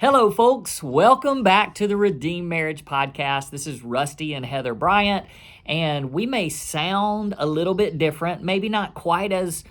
Hello, folks. Welcome back to the Redeemed Marriage Podcast. This is Rusty and Heather Bryant, and we may sound a little bit different, maybe not quite as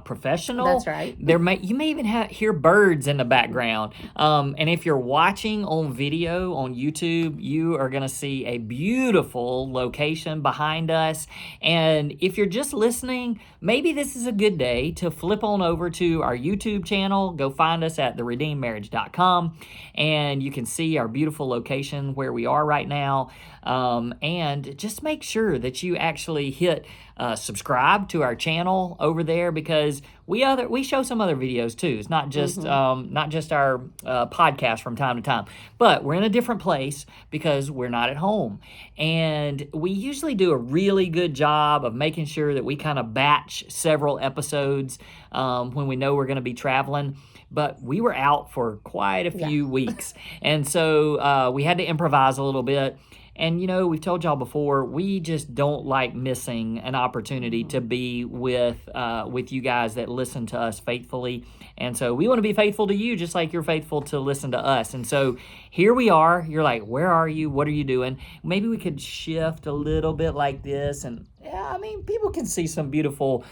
professional. That's right. You may even hear birds in the background. And if you're watching on video on YouTube, you are going to see a beautiful location behind us. And if you're just listening, maybe this is a good day to flip on over to our YouTube channel. Go find us at theredeemedmarriage.com, and you can see our beautiful location where we are right now. And just make sure that you actually hit subscribe to our channel over there, because we show some other videos too. It's not just our podcast from time to time, but we're in a different place because we're not at home, and we usually do a really good job of making sure that we kind of batch several episodes when we know we're going to be traveling. But we were out for quite a few weeks, and so we had to improvise a little bit. And, you know, we've told y'all before, we just don't like missing an opportunity to be with you guys that listen to us faithfully. And so we want to be faithful to you just like you're faithful to listen to us. And so here we are. You're like, where are you? What are you doing? Maybe we could shift a little bit like this. And, yeah, I mean, people can see some beautiful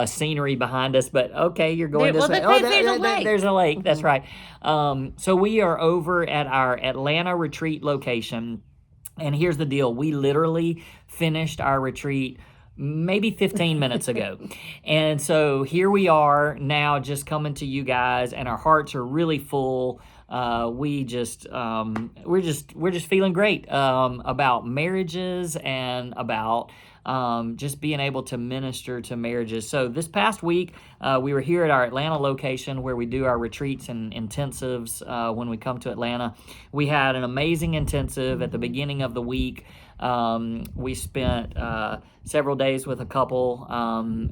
scenery behind us. But, okay, you're going this way. There's a lake. That's right. So we are over at our Atlanta retreat location. And here's the deal. We literally finished our retreat maybe 15 minutes ago. And so here we are now, just coming to you guys, and our hearts are really full. We're just feeling great about marriages and about just being able to minister to marriages. So this past week, we were here at our Atlanta location where we do our retreats and intensives when we come to Atlanta. We had an amazing intensive at the beginning of the week. We spent several days with a couple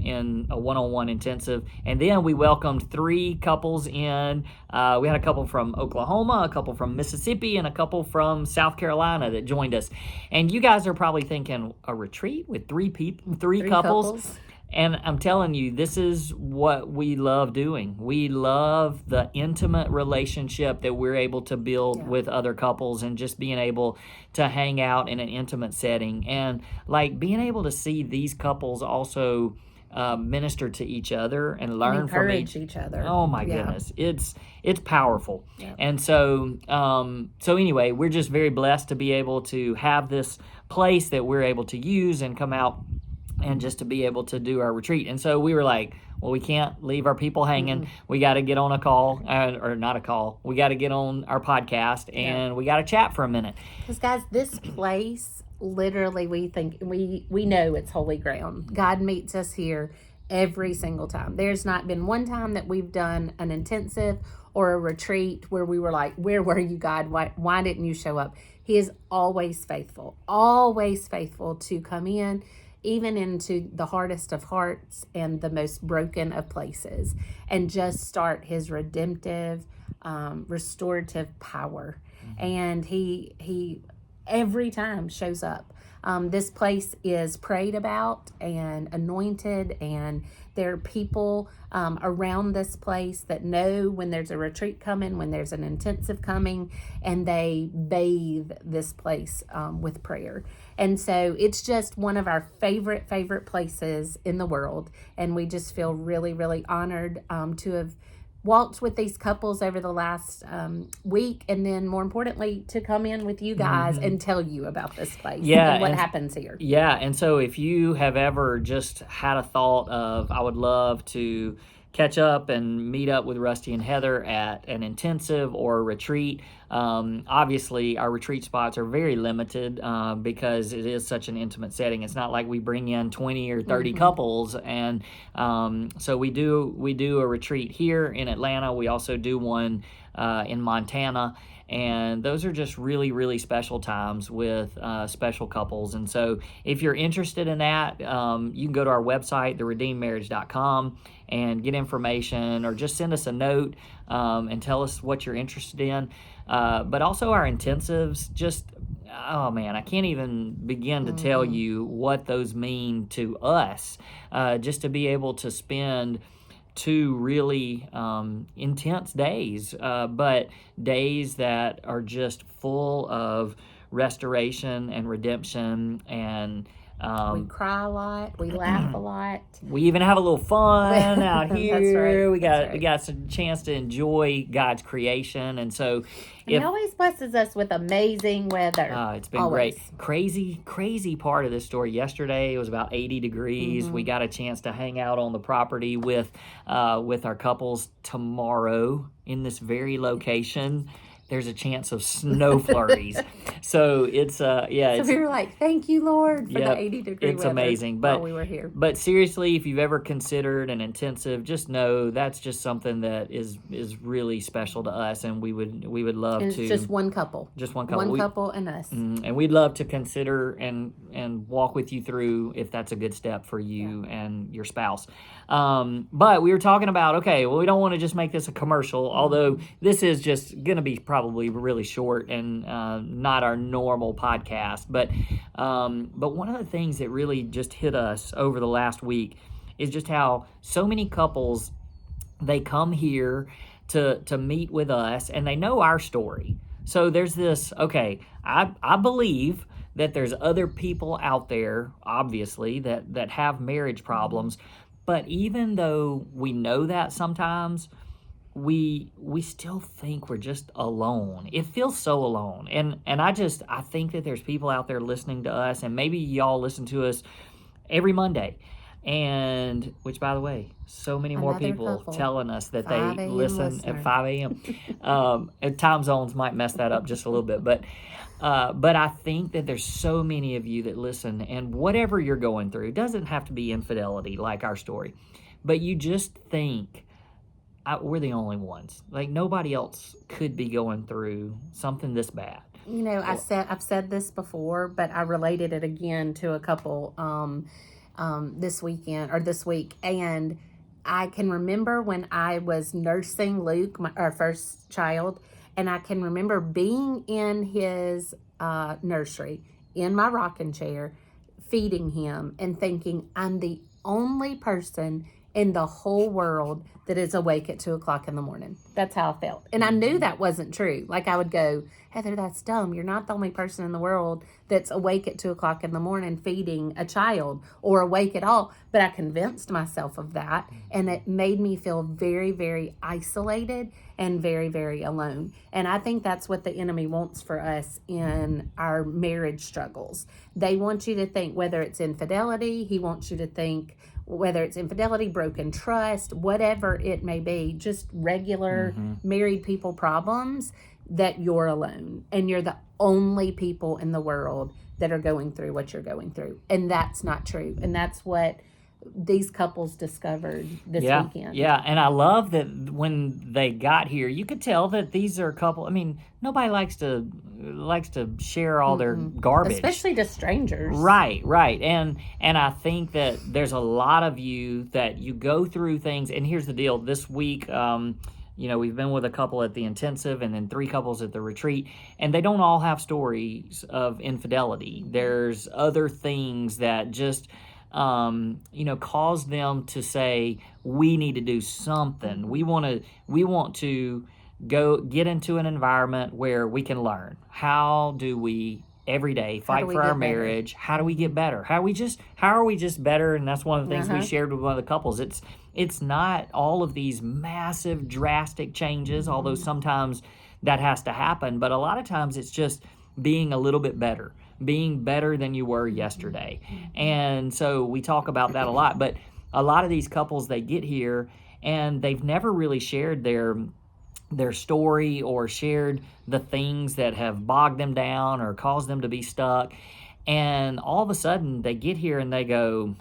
in a one-on-one intensive, and then we welcomed 3 couples in. We had a couple from Oklahoma, a couple from Mississippi, and a couple from South Carolina that joined us. And you guys are probably thinking, a retreat with 3 couples? And I'm telling you, this is what we love doing. We love the intimate relationship that we're able to build with other couples, and just being able to hang out in an intimate setting, and like being able to see these couples also minister to each other and learn from each other. Oh my goodness, it's powerful. And so anyway, we're just very blessed to be able to have this place that we're able to use and come out and just to be able to do our retreat. And so we were like, well, we can't leave our people hanging. We got to get on a call, or not a call. We got to get on our podcast, and we got to chat for a minute. Because, guys, this place, literally, we know it's holy ground. God meets us here every single time. There's not been one time that we've done an intensive or a retreat where we were like, where were you, God? Why didn't you show up? He is always faithful to come in, even into the hardest of hearts and the most broken of places, and just start his redemptive, restorative power. And he every time shows up. This place is prayed about and anointed, and there are people around this place that know when there's a retreat coming, when there's an intensive coming, and they bathe this place with prayer. And so it's just one of our favorite places in the world, and we just feel really, really honored to have walked with these couples over the last week, and then more importantly, to come in with you guys and tell you about this place and what happens here. Yeah, and so if you have ever just had a thought of, I would love to catch up and meet up with Rusty and Heather at an intensive or a retreat. Obviously, our retreat spots are very limited because it is such an intimate setting. It's not like we bring in 20 or 30 couples, and so we do a retreat here in Atlanta. We also do one in Montana. And those are just really, really special times with special couples. And so if you're interested in that, you can go to our website, theredeemedmarriage.com, and get information, or just send us a note and tell us what you're interested in. But also our intensives, just, oh man, I can't even begin to tell you what those mean to us. Just to be able to spend two really intense days, but days that are just full of restoration and redemption, and We cry a lot. We laugh a lot. we even have a little fun out That's here. right. We That's got right. we got some chance to enjoy God's creation, and so And he always blesses us with amazing weather. it's been Always. great. Crazy part of this story. Yesterday it was about 80 degrees. We got a chance to hang out on the property with our couples. Tomorrow in this very location, there's a chance of snow flurries. So it's So we were like, thank you, Lord, for Yep, the 80-degree it's weather amazing. while we were here. But seriously, if you've ever considered an intensive, just know that's just something that is really special to us, and we would love And to it's just one couple. just one couple. One couple and us. And we'd love to consider and walk with you through if that's a good step for you and your spouse. But we were talking about, okay, well, we don't want to just make this a commercial, although this is just going to be probably really short and not our normal podcast. But one of the things that really just hit us over the last week is just how so many couples, they come here to meet with us, and they know our story. So there's this, okay, I believe that there's other people out there, obviously, that have marriage problems. But even though we know that sometimes, we still think we're just alone. It feels so alone. And I think that there's people out there listening to us, and maybe y'all listen to us every Monday. And which, by the way, so many more Another people couple. telling us that 5 they a.m. listen listener. at 5 a.m. And time zones might mess that up just a little bit, but I think that there's so many of you that listen, and whatever you're going through, it doesn't have to be infidelity like our story, but you just think we're the only ones. Like, nobody else could be going through something this bad. You know, I've said this before, but I related it again to a couple this weekend or this week, and I can remember when I was nursing Luke, our first child, and I can remember being in his nursery in my rocking chair, feeding him, and thinking, I'm the only person in the whole world that is awake at 2:00 in the morning. That's how I felt. And I knew that wasn't true. Like, I would go, Heather, that's dumb. You're not the only person in the world that's awake at 2:00 in the morning feeding a child or awake at all. But I convinced myself of that, and it made me feel very, very isolated and very, very alone. And I think that's what the enemy wants for us in our marriage struggles. They want you to think, whether it's infidelity, he wants you to think, whether it's infidelity, broken trust, whatever it may be, just regular married people problems, that you're alone and you're the only people in the world that are going through what you're going through. And that's not true. And that's what these couples discovered this weekend. Yeah, and I love that when they got here, you could tell that these are a couple. I mean, nobody likes to share all their garbage, especially to strangers. Right. And I think that there's a lot of you that you go through things. And here's the deal: this week, we've been with a couple at the intensive, and then 3 couples at the retreat, and they don't all have stories of infidelity. There's other things that just cause them to say, we need to do something. We want to go get into an environment where we can learn. How do we every day fight for our marriage? How do we get better? How are we just better? And that's one of the things we shared with one of the couples. It's not all of these massive, drastic changes, although sometimes that has to happen. But a lot of times it's just being a little bit better, being better than you were yesterday. And so we talk about that a lot. But a lot of these couples, they get here and they've never really shared their story or shared the things that have bogged them down or caused them to be stuck. And all of a sudden they get here and they go,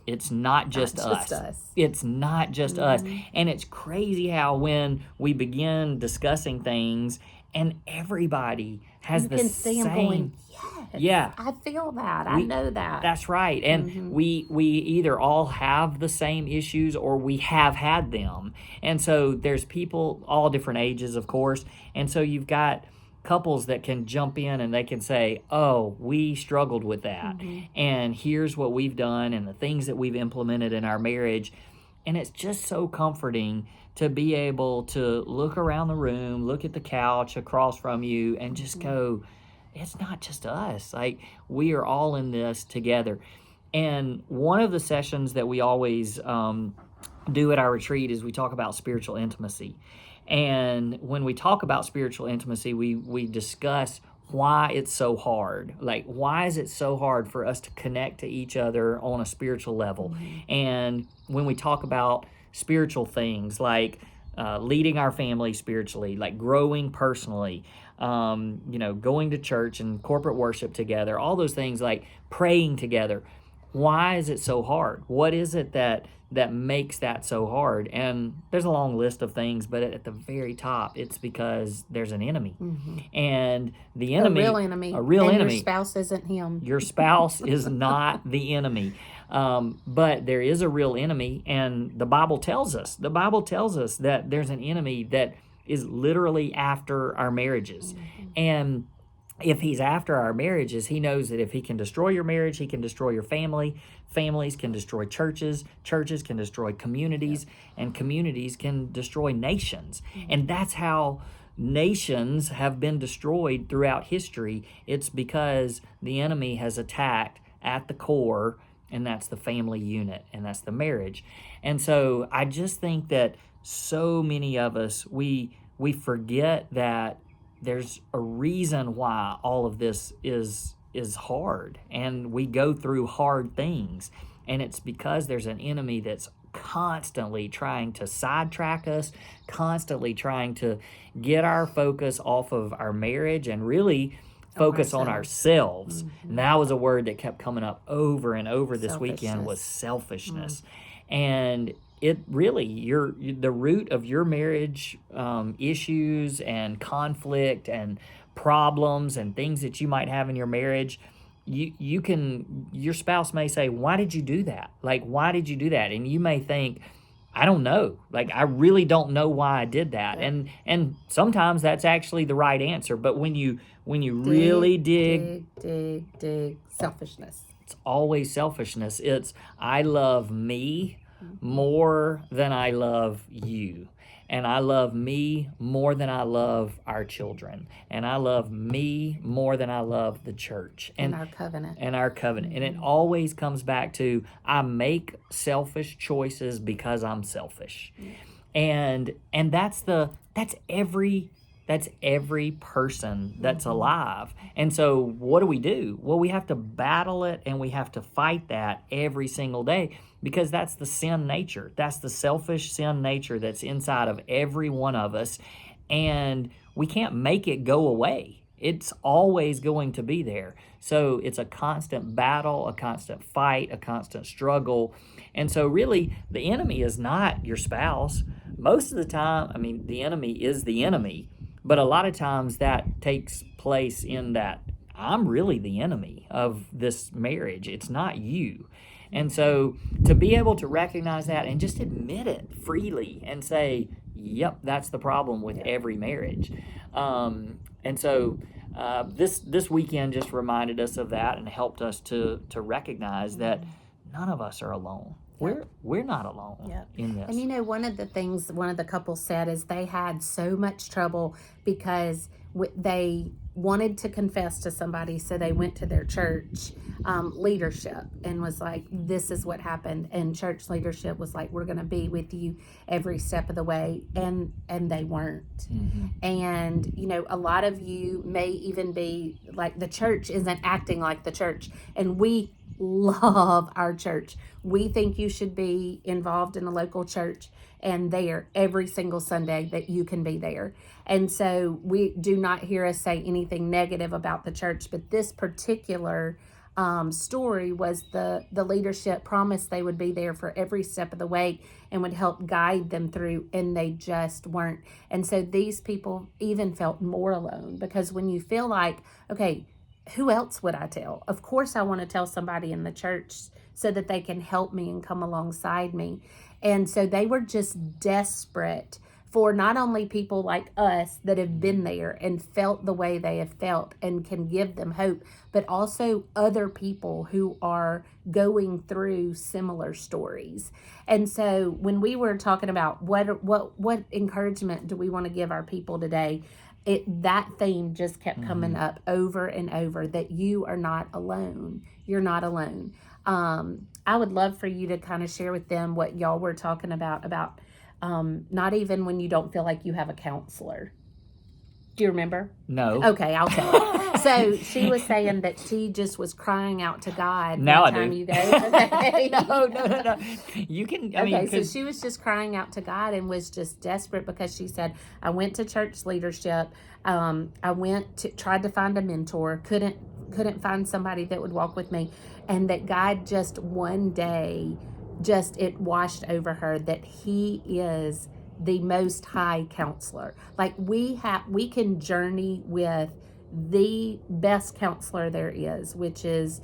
it's not just us. It's not just us. And it's crazy how when we begin discussing things and everybody has the same. Going, yes, yeah, I feel that. I know that. That's right. And we either all have the same issues or we have had them. And so there's people all different ages, of course. And so you've got couples that can jump in and they can say, oh, we struggled with that. And here's what we've done and the things that we've implemented in our marriage. And it's just so comforting to be able to look around the room, look at the couch across from you, and just go, it's not just us. Like, we are all in this together. And one of the sessions that we always do at our retreat is we talk about spiritual intimacy. And when we talk about spiritual intimacy, we discuss why it's so hard. Like, why is it so hard for us to connect to each other on a spiritual level? And when we talk about spiritual things like leading our family spiritually, like growing personally, going to church and corporate worship together, all those things, like praying together. Why is it so hard? What is it that makes that so hard? And there's a long list of things, but at the very top, it's because there's an enemy. And the enemy, a real enemy, and enemy. Your spouse isn't him. Your spouse is not the enemy. But there is a real enemy, and the Bible tells us that there's an enemy that is literally after our marriages. And if he's after our marriages, he knows that if he can destroy your marriage, he can destroy your family. Families can destroy churches. Churches can destroy communities. And communities can destroy nations. And that's how nations have been destroyed throughout history. It's because the enemy has attacked at the core, and that's the family unit, and that's the marriage. And so I just think that so many of us, we forget that there's a reason why all of this is hard, and we go through hard things, and it's because there's an enemy that's constantly trying to sidetrack us, constantly trying to get our focus off of our marriage and really focus on ourselves. And that was a word that kept coming up over and over this weekend, was selfishness. And it really, the root of your marriage issues and conflict and problems and things that you might have in your marriage, your spouse may say, why did you do that? Like, why did you do that? And you may think, I don't know. Like, I really don't know why I did that. And sometimes that's actually the right answer. But when you really dig, selfishness. It's always selfishness. It's, I love me more than I love you. And I love me more than I love our children. And I love me more than I love the church. And our covenant. And our covenant. And it always comes back to, I make selfish choices because I'm selfish. And that's every person that's alive. And so what do? Well, we have to battle it, and we have to fight that every single day, because that's the sin nature. That's the selfish sin nature that's inside of every one of us, and we can't make it go away. It's always going to be there. So it's a constant battle, a constant fight, a constant struggle. And so really, the enemy is not your spouse. Most of the time, the enemy is the enemy. But a lot of times that takes place in that I'm really the enemy of this marriage. It's not you. And so to be able to recognize that and just admit it freely and say, yep, that's the problem with every marriage. And so this weekend just reminded us of that and helped us to recognize that none of us are alone. We're not alone in this. And one of the things one of the couples said is they had so much trouble because they wanted to confess to somebody, so they went to their church leadership and was like, this is what happened. And church leadership was like, we're going to be with you every step of the way. And they weren't. And, a lot of you may even be like, the church isn't acting like the church. And we love our church. We think you should be involved in a local church and there every single Sunday that you can be there. And so we do not hear us say anything negative about the church, but this particular story was the leadership promised they would be there for every step of the way and would help guide them through, and they just weren't. And so these people even felt more alone, because when you feel like, okay, who else would I tell? Of course I want to tell somebody in the church so that they can help me and come alongside me. And so they were just desperate for not only people like us that have been there and felt the way they have felt and can give them hope, but also other people who are going through similar stories. And so when we were talking about what encouragement do we want to give our people today, that theme just kept coming up over and over, that you are not alone. You're not alone. I would love for you to kind of share with them what y'all were talking about not even when you don't feel like you have a counselor. Do you remember? No. Okay, I'll tell you. So she was saying that she just was crying out to God. Now I time do. You go. Okay. No. You can, I mean. Okay, so she was just crying out to God and was just desperate, because she said, I went to church leadership. I tried to find a mentor, couldn't find somebody that would walk with me. And that God just one day, it washed over her that He is the most high counselor. Like we can journey with the best counselor there is, which is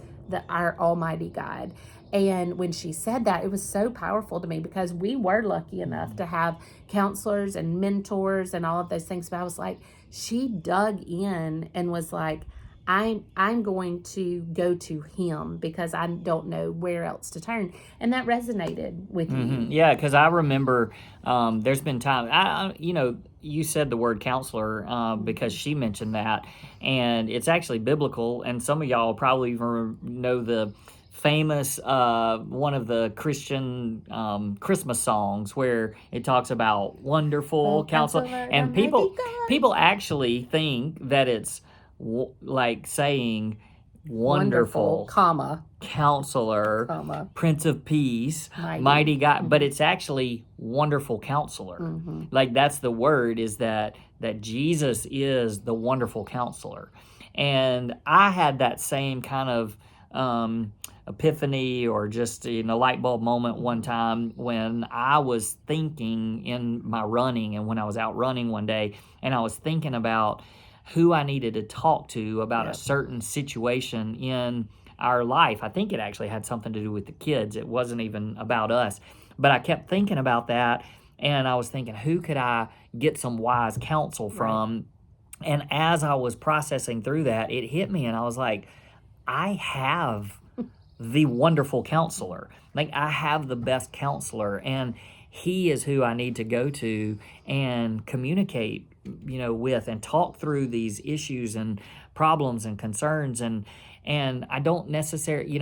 our Almighty God. And when she said that, it was so powerful to me, because we were lucky enough to have counselors and mentors and all of those things. But I was like, she dug in and was like, I'm going to go to Him, because I don't know where else to turn. And that resonated with you. Yeah, because I remember there's been time, you said the word counselor because she mentioned that, and it's actually biblical, and some of y'all probably even know the famous one of the Christian Christmas songs where it talks about wonderful counselor, and people actually think that it's like saying wonderful comma counselor, comma Prince of Peace, mighty God, but it's actually wonderful counselor. Like that's the word, is that Jesus is the wonderful counselor. And I had that same kind of epiphany, or just light bulb moment one time when I was thinking in my running, and when I was out running one day, and I was thinking about who I needed to talk to about a certain situation in our life. I think it actually had something to do with the kids. It wasn't even about us. But I kept thinking about that, and I was thinking, who could I get some wise counsel from? Right. And as I was processing through that, it hit me, and I was like, I have the wonderful counselor. Like, I have the best counselor, and He is who I need to go to and communicate with, and talk through these issues and problems and concerns. And I don't necessarily,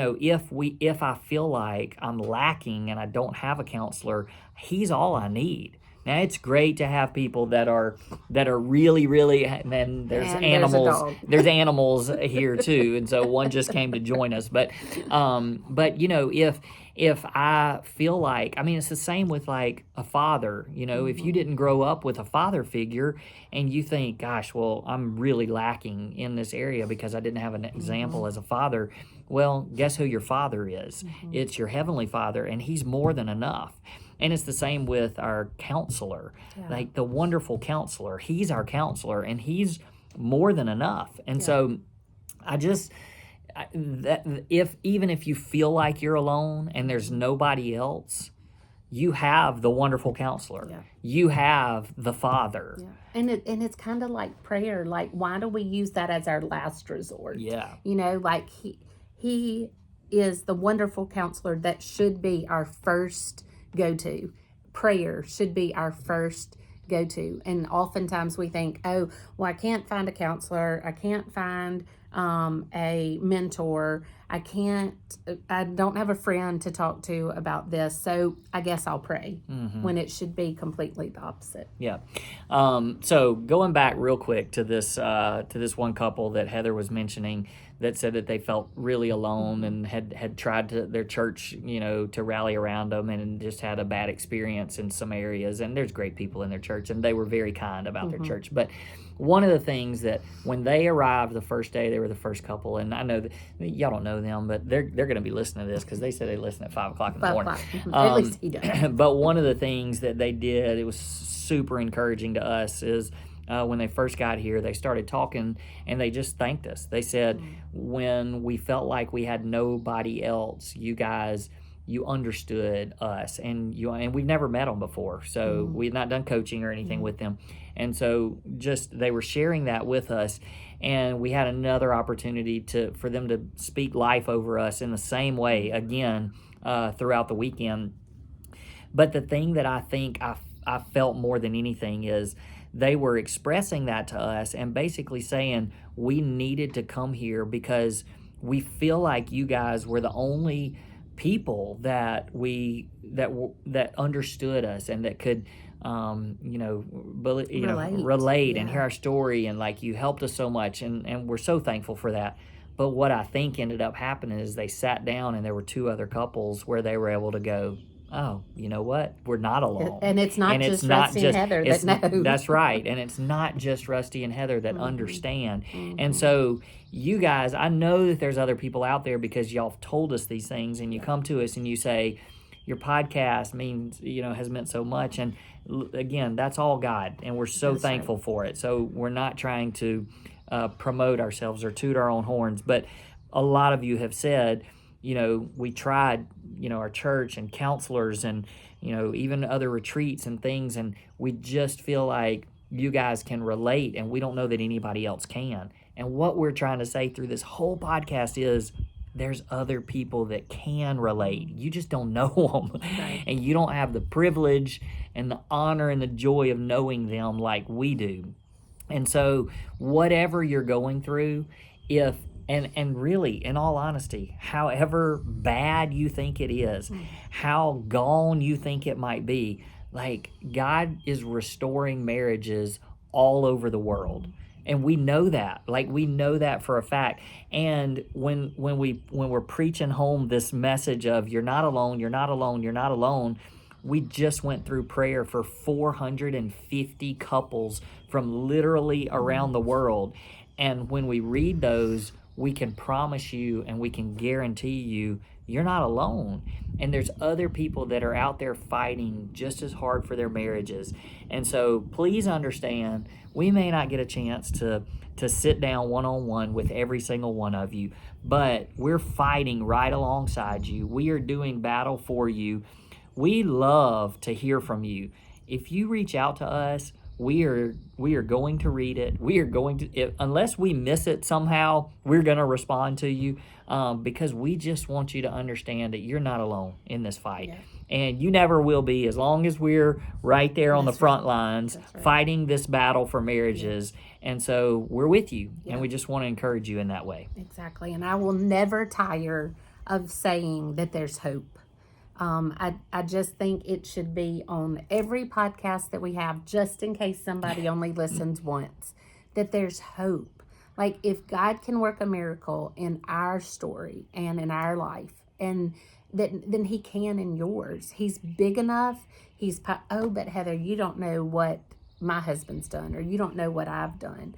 if I feel like I'm lacking and I don't have a counselor, He's all I need. Now, it's great to have people that are really, really, and then there's animals. There's animals here too, and so one just came to join us. But if I feel like, it's the same with like a father. If you didn't grow up with a father figure, and you think, gosh, well, I'm really lacking in this area because I didn't have an example as a father. Well, guess who your father is? It's your Heavenly Father, and He's more than enough. And it's the same with our counselor, like the wonderful counselor. He's our counselor, and He's more than enough. And so even if you feel like you're alone and there's nobody else, you have the wonderful counselor. Yeah. You have the Father. Yeah. And it's kind of like prayer. Like, why do we use that as our last resort? Yeah. Like he is the wonderful counselor that should be our first go-to. Prayer should be our first go-to. And oftentimes we think, oh, well, I can't find a counselor. I can't find a mentor. I don't have a friend to talk to about this, so I guess I'll pray, when it should be completely the opposite. Yeah. So going back real quick to this one couple that Heather was mentioning, that said that they felt really alone and had tried their church, to rally around them, and just had a bad experience in some areas. And there's great people in their church, and they were very kind about their church. But one of the things that when they arrived the first day, they were the first couple, and I know that y'all don't know them, but they're going to be listening to this, because they said they listen at 5 o'clock in the morning. At least he does. But one of the things that they did, it was super encouraging to us, is when they first got here, they started talking, and they just thanked us. They said, when we felt like we had nobody else, you guys you understood us, and we've never met them before, so we've not done coaching or anything with them, and so just they were sharing that with us, and we had another opportunity for them to speak life over us in the same way again throughout the weekend. But the thing that I think I felt more than anything is they were expressing that to us and basically saying we needed to come here because we feel like you guys were the only people that understood us and that could relate and hear our story, and like you helped us so much, and we're so thankful for that. But what I think ended up happening is they sat down and there were two other couples where they were able to go, oh, you know what? We're not alone. And it's not just Rusty and Heather that know. That's right. And it's not just Rusty and Heather that understand. And so you guys, I know that there's other people out there because y'all have told us these things, and you come to us and you say, your podcast has meant so much. And again, that's all God. And we're so thankful for it. So we're not trying to promote ourselves or toot our own horns. But a lot of you have said, we tried, our church and counselors and, even other retreats and things, and we just feel like you guys can relate, and we don't know that anybody else can. And what we're trying to say through this whole podcast is there's other people that can relate. You just don't know them. Right. And you don't have the privilege and the honor and the joy of knowing them like we do. And so whatever you're going through, and really, in all honesty, however bad you think it is, how gone you think it might be, like God is restoring marriages all over the world. And we know that, we know that for a fact. And when we're preaching home this message of you're not alone, you're not alone, you're not alone, we just went through prayer for 450 couples from literally around the world. And when we read those, we can promise you and we can guarantee you, you're not alone. And there's other people that are out there fighting just as hard for their marriages. And so please understand, we may not get a chance to sit down one-on-one with every single one of you, but we're fighting right alongside you. We are doing battle for you. We love to hear from you. If you reach out to us, we are going to read it. We are going to, unless we miss it somehow, we're going to respond to you because we just want you to understand that you're not alone in this fight. Yeah. And you never will be, as long as we're right there on the front lines fighting this battle for marriages. Yeah. And so we're with you, and we just want to encourage you in that way. Exactly. And I will never tire of saying that there's hope. I just think it should be on every podcast that we have, just in case somebody only listens once, that there's hope. Like, if God can work a miracle in our story and in our life, and then he can in yours. He's big enough. But Heather, you don't know what my husband's done, or you don't know what I've done.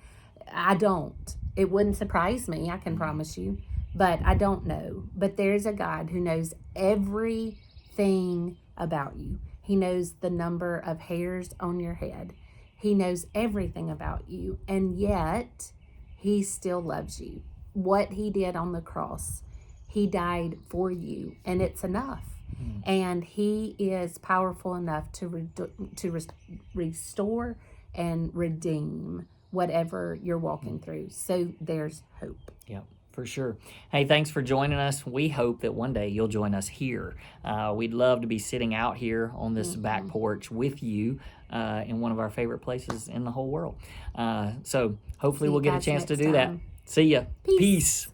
I don't. It wouldn't surprise me, I can promise you, but I don't know. But there's a God who knows everything about you. He knows the number of hairs on your head. He knows everything about you, and yet he still loves you. What he did on the cross, he died for you, and it's enough. And he is powerful enough to restore and redeem whatever you're walking through. So there's hope. Yeah, for sure. Hey, thanks for joining us. We hope that one day you'll join us here. We'd love to be sitting out here on this back porch with you in one of our favorite places in the whole world. So hopefully we'll get a chance to do that. See ya. Peace. Peace.